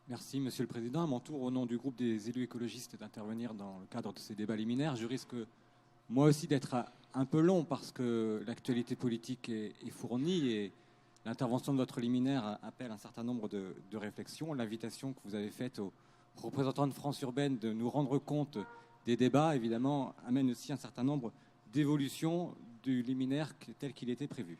Merci, Monsieur le Président. À mon tour, au nom du groupe des élus écologistes, d'intervenir dans le cadre de ces débats liminaires. Je risque, moi aussi, d'être un peu long parce que l'actualité politique est fournie et l'intervention de votre liminaire appelle un certain nombre de réflexions. L'invitation que vous avez faite aux représentants de France Urbaine de nous rendre compte des débats, évidemment, amène aussi un certain nombre d'évolutions du liminaire tel qu'il était prévu.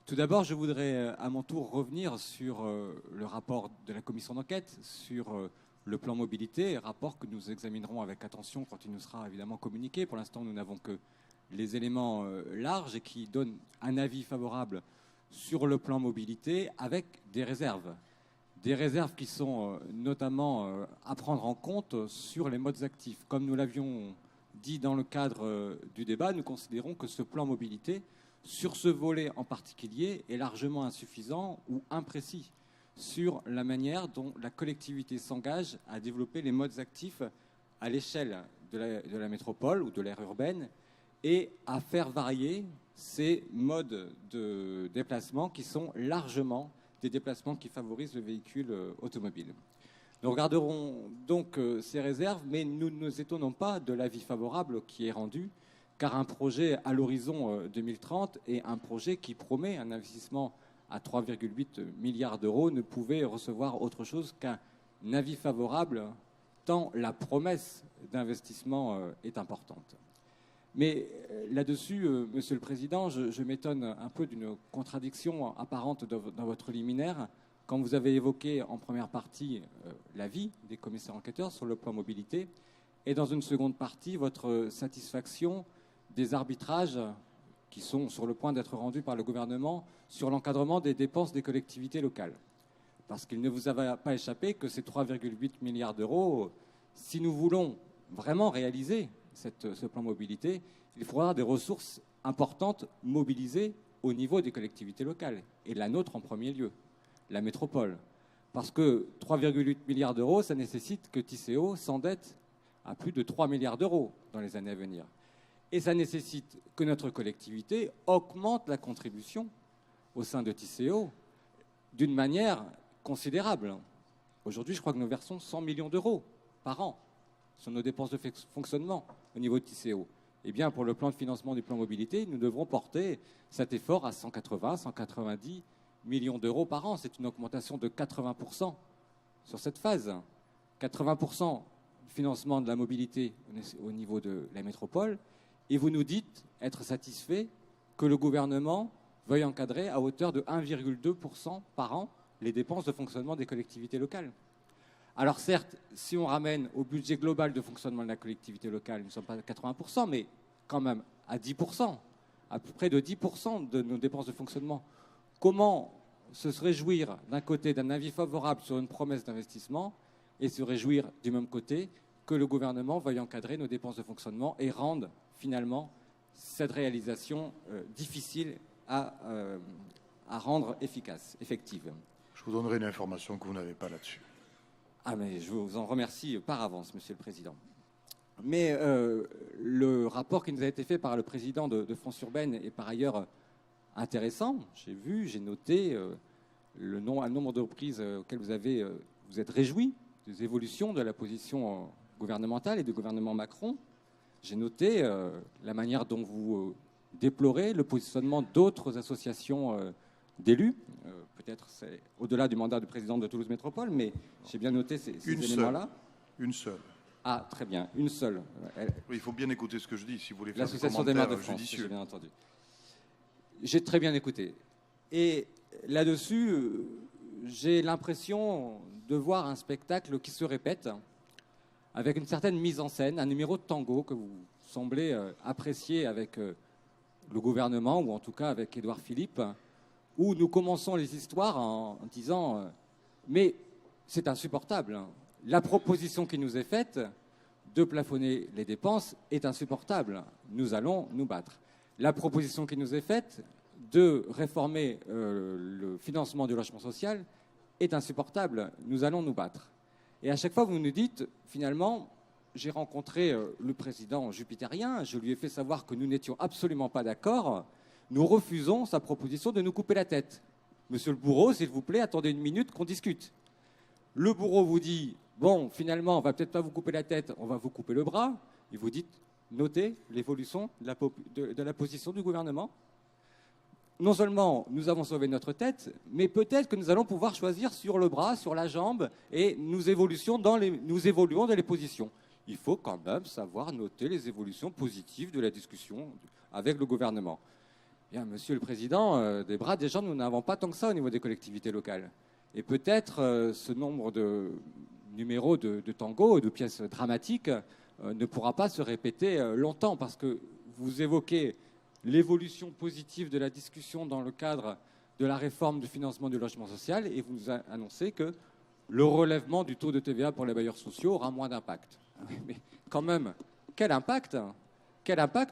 Tout d'abord, je voudrais à mon tour revenir sur le rapport de la commission d'enquête, sur le plan mobilité, rapport que nous examinerons avec attention quand il nous sera évidemment communiqué. Pour l'instant, nous n'avons que les éléments larges et qui donnent un avis favorable sur le plan mobilité avec des réserves. Des réserves qui sont notamment à prendre en compte sur les modes actifs. Comme nous l'avions dit dans le cadre du débat, nous considérons que ce plan mobilité, sur ce volet en particulier, est largement insuffisant ou imprécis sur la manière dont la collectivité s'engage à développer les modes actifs à l'échelle de la métropole ou de l'aire urbaine et à faire varier ces modes de déplacement qui sont largement des déplacements qui favorisent le véhicule automobile. Nous regarderons donc ces réserves, mais nous ne nous étonnons pas de l'avis favorable qui est rendu, car un projet à l'horizon 2030 et un projet qui promet un investissement à 3,8 milliards d'euros ne pouvait recevoir autre chose qu'un avis favorable, tant la promesse d'investissement est importante. Mais là-dessus, Monsieur le Président, je m'étonne un peu d'une contradiction apparente dans votre liminaire, quand vous avez évoqué en première partie l'avis des commissaires enquêteurs sur le plan mobilité, et dans une seconde partie, votre satisfaction des arbitrages qui sont sur le point d'être rendus par le gouvernement sur l'encadrement des dépenses des collectivités locales. Parce qu'il ne vous a pas échappé que ces 3,8 milliards d'euros, si nous voulons vraiment réaliser ce plan mobilité, il faudra des ressources importantes mobilisées au niveau des collectivités locales, et la nôtre en premier lieu, la métropole. Parce que 3,8 milliards d'euros, ça nécessite que Tisséo s'endette à plus de 3 milliards d'euros dans les années à venir. Et ça nécessite que notre collectivité augmente la contribution au sein de Tisséo d'une manière considérable. Aujourd'hui, je crois que nous versons 100 millions d'euros par an sur nos dépenses de fonctionnement au niveau de Tisséo. Eh bien, pour le plan de financement du plan mobilité, nous devrons porter cet effort à 180, 190 millions d'euros par an. C'est une augmentation de 80% sur cette phase. 80% du financement de la mobilité au niveau de la métropole. Et vous nous dites être satisfait que le gouvernement veuille encadrer à hauteur de 1,2% par an les dépenses de fonctionnement des collectivités locales. Alors certes, si on ramène au budget global de fonctionnement de la collectivité locale, nous ne sommes pas à 80%, mais quand même à 10%, à peu près de 10% de nos dépenses de fonctionnement. Comment se réjouir d'un côté d'un avis favorable sur une promesse d'investissement et se réjouir du même côté que le gouvernement veuille encadrer nos dépenses de fonctionnement et rende finalement cette réalisation difficile à rendre efficace, effective. Je vous donnerai une information que vous n'avez pas là-dessus. Ah, mais je vous en remercie par avance, Monsieur le Président. Mais le rapport qui nous a été fait par le président de France Urbaine est par ailleurs intéressant. J'ai vu, j'ai noté un nombre de reprises auxquelles vous êtes réjoui des évolutions de la position gouvernementale et du gouvernement Macron. J'ai noté la manière dont vous déplorez le positionnement d'autres associations d'élus. Peut-être c'est au-delà du mandat de président de Toulouse Métropole, mais j'ai bien noté ces éléments-là. Une seule. Ah, très bien, une seule. Oui, il faut bien écouter ce que je dis si vous voulez faire L'Association des maires de France, j'ai bien entendu. J'ai très bien écouté. Et là-dessus, j'ai l'impression de voir un spectacle qui se répète avec une certaine mise en scène, un numéro de tango que vous semblez apprécier avec le gouvernement, ou en tout cas avec Édouard Philippe, où nous commençons les histoires en disant mais c'est insupportable. La proposition qui nous est faite de plafonner les dépenses est insupportable. Nous allons nous battre. La proposition qui nous est faite de réformer le financement du logement social est insupportable. Nous allons nous battre. Et à chaque fois, vous nous dites, finalement, j'ai rencontré le président jupitérien, je lui ai fait savoir que nous n'étions absolument pas d'accord, nous refusons sa proposition de nous couper la tête. Monsieur le bourreau, s'il vous plaît, attendez une minute qu'on discute. Le bourreau vous dit, bon, finalement, on va peut-être pas vous couper la tête, on va vous couper le bras. Et vous dites, notez l'évolution de la position du gouvernement. Non seulement nous avons sauvé notre tête, mais peut-être que nous allons pouvoir choisir sur le bras, sur la jambe, et nous évoluons dans les positions. Il faut quand même savoir noter les évolutions positives de la discussion avec le gouvernement. Bien, Monsieur le Président, des bras, déjà, nous n'avons pas tant que ça au niveau des collectivités locales. Et peut-être ce nombre de numéros de tango, de pièces dramatiques, ne pourra pas se répéter longtemps, parce que vous évoquez l'évolution positive de la discussion dans le cadre de la réforme du financement du logement social, et vous annoncez que le relèvement du taux de TVA pour les bailleurs sociaux aura moins d'impact. Mais quand même, quel impact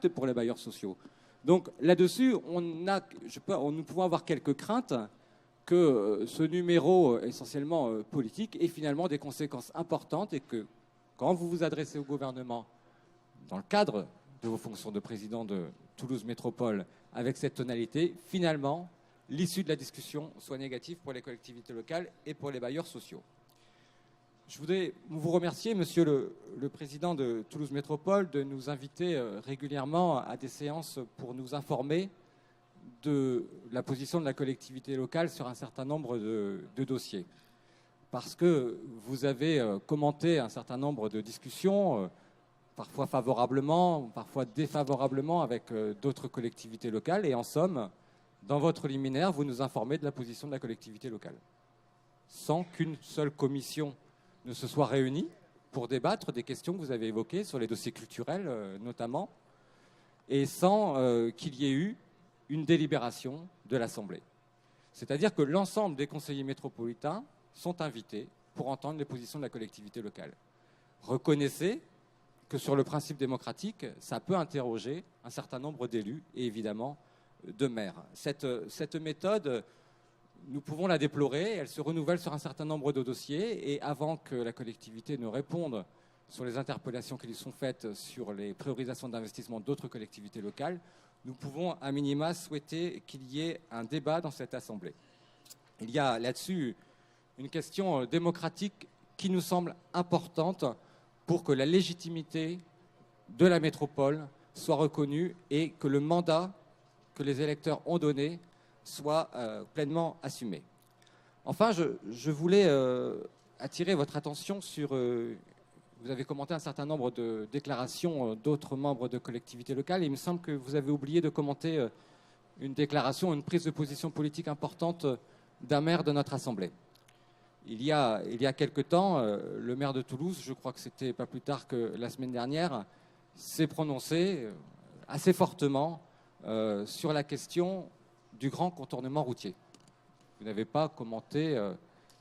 pour les bailleurs sociaux? Donc là-dessus, nous pouvons avoir quelques craintes que ce numéro essentiellement politique ait finalement des conséquences importantes, et que quand vous vous adressez au gouvernement dans le cadre de vos fonctions de président de Toulouse Métropole avec cette tonalité, finalement, l'issue de la discussion soit négative pour les collectivités locales et pour les bailleurs sociaux. Je voudrais vous remercier, Monsieur le Président de Toulouse Métropole, de nous inviter régulièrement à des séances pour nous informer de la position de la collectivité locale sur un certain nombre de dossiers. Parce que vous avez commenté un certain nombre de discussions, parfois favorablement, parfois défavorablement avec d'autres collectivités locales. Et en somme, dans votre liminaire, vous nous informez de la position de la collectivité locale, sans qu'une seule commission ne se soit réunie pour débattre des questions que vous avez évoquées sur les dossiers culturels notamment, et sans qu'il y ait eu une délibération de l'Assemblée. C'est-à-dire que l'ensemble des conseillers métropolitains sont invités pour entendre les positions de la collectivité locale. Reconnaissez que sur le principe démocratique, ça peut interroger un certain nombre d'élus et évidemment de maires. Cette méthode, nous pouvons la déplorer, elle se renouvelle sur un certain nombre de dossiers, et avant que la collectivité ne réponde sur les interpellations qui lui sont faites sur les priorisations d'investissement d'autres collectivités locales, nous pouvons à minima souhaiter qu'il y ait un débat dans cette Assemblée. Il y a là-dessus une question démocratique qui nous semble importante pour que la légitimité de la métropole soit reconnue et que le mandat que les électeurs ont donné soit pleinement assumé. Enfin, je voulais attirer votre attention sur... vous avez commenté un certain nombre de déclarations d'autres membres de collectivités locales, et il me semble que vous avez oublié de commenter une déclaration, une prise de position politique importante d'un maire de notre Assemblée. Il y a quelque temps, le maire de Toulouse, je crois que c'était pas plus tard que la semaine dernière, s'est prononcé assez fortement sur la question du grand contournement routier. Vous n'avez pas commenté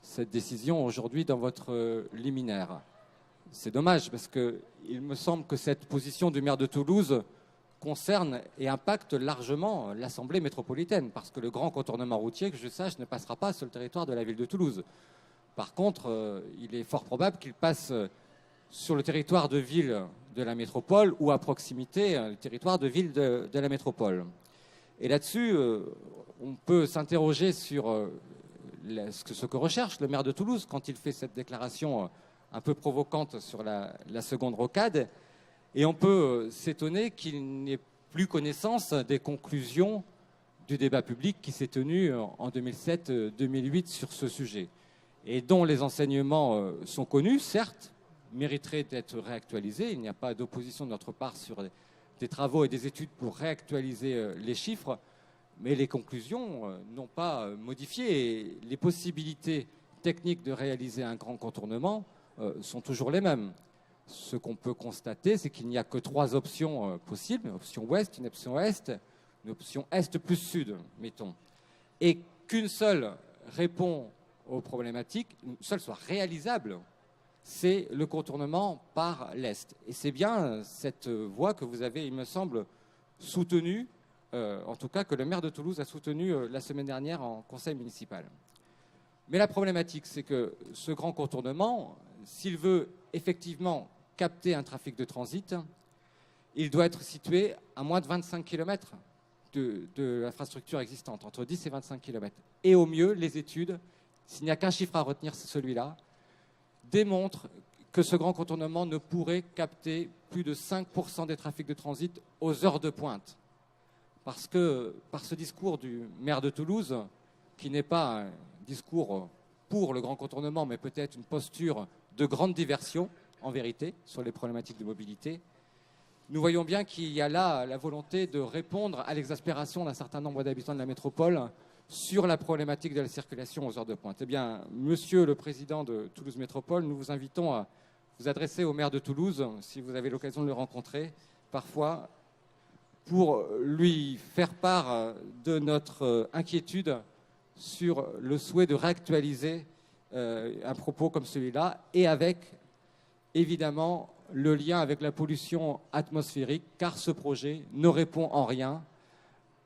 cette décision aujourd'hui dans votre liminaire. C'est dommage, parce qu'il me semble que cette position du maire de Toulouse concerne et impacte largement l'Assemblée métropolitaine, parce que le grand contournement routier, que je sache, ne passera pas sur le territoire de la ville de Toulouse. Par contre, il est fort probable qu'il passe sur le territoire de ville de la métropole ou à proximité, le territoire de ville de la métropole. Et là-dessus, on peut s'interroger sur ce que recherche le maire de Toulouse quand il fait cette déclaration un peu provocante sur la seconde rocade. Et on peut s'étonner qu'il n'ait plus connaissance des conclusions du débat public qui s'est tenu en 2007-2008 sur ce sujet, et dont les enseignements sont connus, certes, mériteraient d'être réactualisés. Il n'y a pas d'opposition de notre part sur des travaux et des études pour réactualiser les chiffres, mais les conclusions n'ont pas modifié. Et les possibilités techniques de réaliser un grand contournement sont toujours les mêmes. Ce qu'on peut constater, c'est qu'il n'y a que 3 options possibles, une option ouest, une option est, une option est plus sud, mettons, et qu'une seule répond aux problématiques, une seule soit réalisable, c'est le contournement par l'est. Et c'est bien cette voie que vous avez, il me semble, soutenue, en tout cas que le maire de Toulouse a soutenue la semaine dernière en conseil municipal. Mais la problématique, c'est que ce grand contournement, s'il veut effectivement capter un trafic de transit, il doit être situé à moins de 25 km de l'infrastructure existante, entre 10 et 25 km. Et au mieux, les études, s'il n'y a qu'un chiffre à retenir, c'est celui-là, démontre que ce grand contournement ne pourrait capter plus de 5% des trafics de transit aux heures de pointe. Parce que par ce discours du maire de Toulouse, qui n'est pas un discours pour le grand contournement, mais peut-être une posture de grande diversion, en vérité, sur les problématiques de mobilité, nous voyons bien qu'il y a là la volonté de répondre à l'exaspération d'un certain nombre d'habitants de la métropole sur la problématique de la circulation aux heures de pointe. Eh bien, monsieur le président de Toulouse Métropole, nous vous invitons à vous adresser au maire de Toulouse, si vous avez l'occasion de le rencontrer, parfois, pour lui faire part de notre inquiétude sur le souhait de réactualiser un propos comme celui-là, et avec, évidemment, le lien avec la pollution atmosphérique, car ce projet ne répond en rien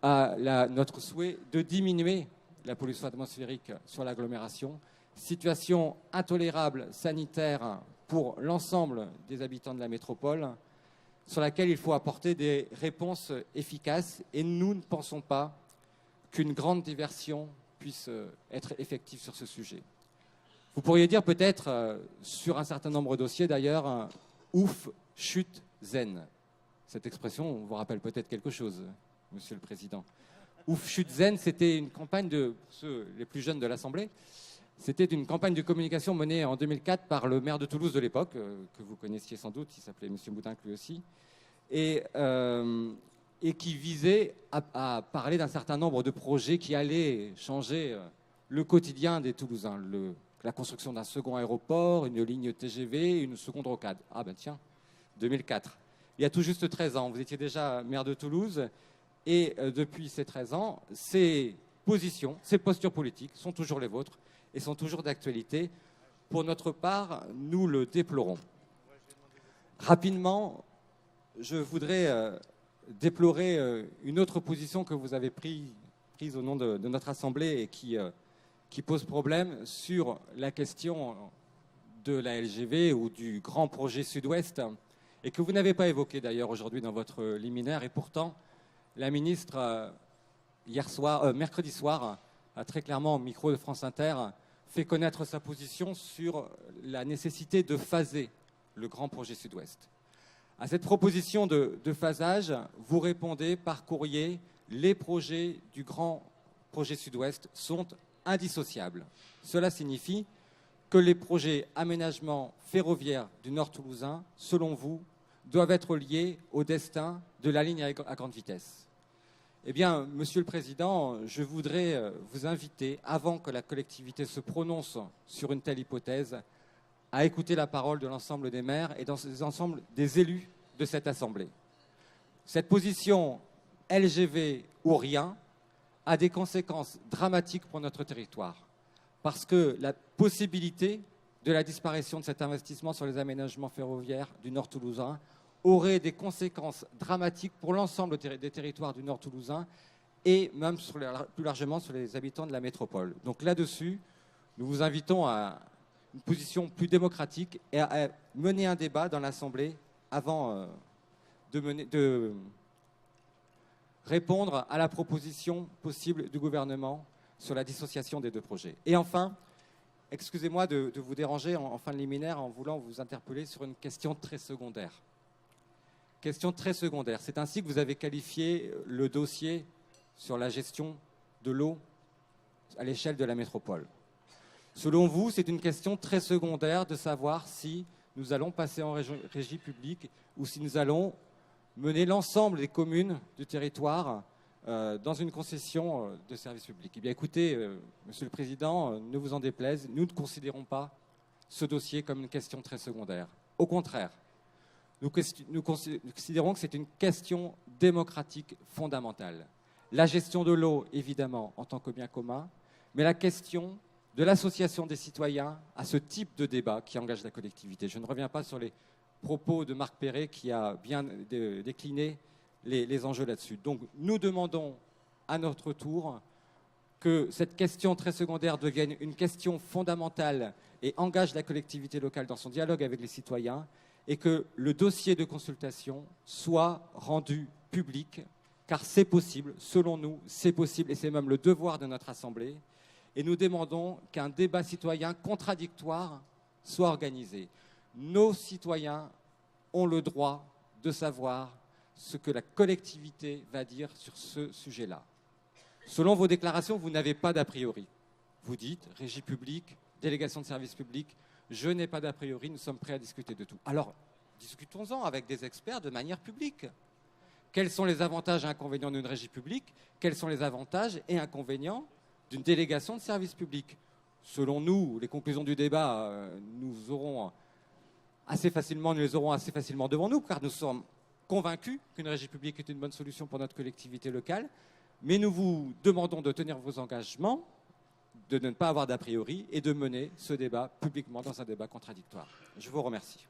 à notre souhait de diminuer la pollution atmosphérique sur l'agglomération, situation intolérable sanitaire pour l'ensemble des habitants de la métropole, sur laquelle il faut apporter des réponses efficaces, et nous ne pensons pas qu'une grande diversion puisse être effective sur ce sujet. Vous pourriez dire peut-être, sur un certain nombre de dossiers d'ailleurs, ouf, chute, zen. Cette expression vous rappelle peut-être quelque chose, Monsieur le Président. Ouf, chute, zen, c'était une campagne de ceux les plus jeunes de l'Assemblée. C'était une campagne de communication menée en 2004 par le maire de Toulouse de l'époque, que vous connaissiez sans doute, il s'appelait Monsieur Boudinc lui aussi, et qui visait à parler d'un certain nombre de projets qui allaient changer le quotidien des Toulousains. La construction d'un second aéroport, une ligne TGV, une seconde rocade. Ah ben tiens, 2004. Il y a tout juste 13 ans, vous étiez déjà maire de Toulouse, et depuis ces 13 ans, ces positions, ces postures politiques sont toujours les vôtres et sont toujours d'actualité. Pour notre part, nous le déplorons. Rapidement, je voudrais déplorer une autre position que vous avez prise au nom de notre Assemblée et qui pose problème sur la question de la LGV ou du grand projet Sud-Ouest, et que vous n'avez pas évoqué d'ailleurs aujourd'hui dans votre liminaire. Et pourtant, la ministre, mercredi soir, a très clairement au micro de France Inter, fait connaître sa position sur la nécessité de phaser le grand projet Sud-Ouest. À cette proposition de phasage, vous répondez par courrier: les projets du grand projet Sud-Ouest sont indissociables. Cela signifie que les projets aménagement ferroviaire du Nord toulousain, selon vous, doivent être liés au destin de la ligne à grande vitesse. Eh bien, Monsieur le Président, je voudrais vous inviter, avant que la collectivité se prononce sur une telle hypothèse, à écouter la parole de l'ensemble des maires et de l'ensemble des élus de cette Assemblée. Cette position LGV ou rien a des conséquences dramatiques pour notre territoire, parce que la possibilité de la disparition de cet investissement sur les aménagements ferroviaires du Nord toulousain aurait des conséquences dramatiques pour l'ensemble des territoires du Nord toulousain et même plus largement sur les habitants de la métropole. Donc là-dessus, nous vous invitons à une position plus démocratique et à mener un débat dans l'Assemblée avant de répondre à la proposition possible du gouvernement sur la dissociation des deux projets. Et enfin, excusez-moi de vous déranger en fin de liminaire en voulant vous interpeller sur une question très secondaire. Question très secondaire. C'est ainsi que vous avez qualifié le dossier sur la gestion de l'eau à l'échelle de la métropole. Selon vous, c'est une question très secondaire de savoir si nous allons passer en régie publique ou si nous allons mener l'ensemble des communes du territoire dans une concession de service public. Eh bien, écoutez, Monsieur le Président, ne vous en déplaise, nous ne considérons pas ce dossier comme une question très secondaire. Au contraire, nous considérons que c'est une question démocratique fondamentale. La gestion de l'eau, évidemment, en tant que bien commun, mais la question de l'association des citoyens à ce type de débat qui engage la collectivité. Je ne reviens pas sur les propos de Marc Perret qui a bien décliné les enjeux là-dessus. Donc nous demandons à notre tour que cette question très secondaire devienne une question fondamentale et engage la collectivité locale dans son dialogue avec les citoyens, et que le dossier de consultation soit rendu public, car c'est possible, selon nous, c'est possible, et c'est même le devoir de notre Assemblée. Et nous demandons qu'un débat citoyen contradictoire soit organisée. Nos citoyens ont le droit de savoir ce que la collectivité va dire sur ce sujet-là. Selon vos déclarations, vous n'avez pas d'a priori. Vous dites, régie publique, délégation de service public, je n'ai pas d'a priori, nous sommes prêts à discuter de tout. Alors, discutons-en avec des experts de manière publique. Quels sont les avantages et inconvénients d'une régie publique? Quels sont les avantages et inconvénients d'une délégation de service public? Selon nous, les conclusions du débat, nous les aurons assez facilement devant nous, car nous sommes convaincus qu'une régie publique est une bonne solution pour notre collectivité locale, mais nous vous demandons de tenir vos engagements, de ne pas avoir d'a priori et de mener ce débat publiquement dans un débat contradictoire. Je vous remercie.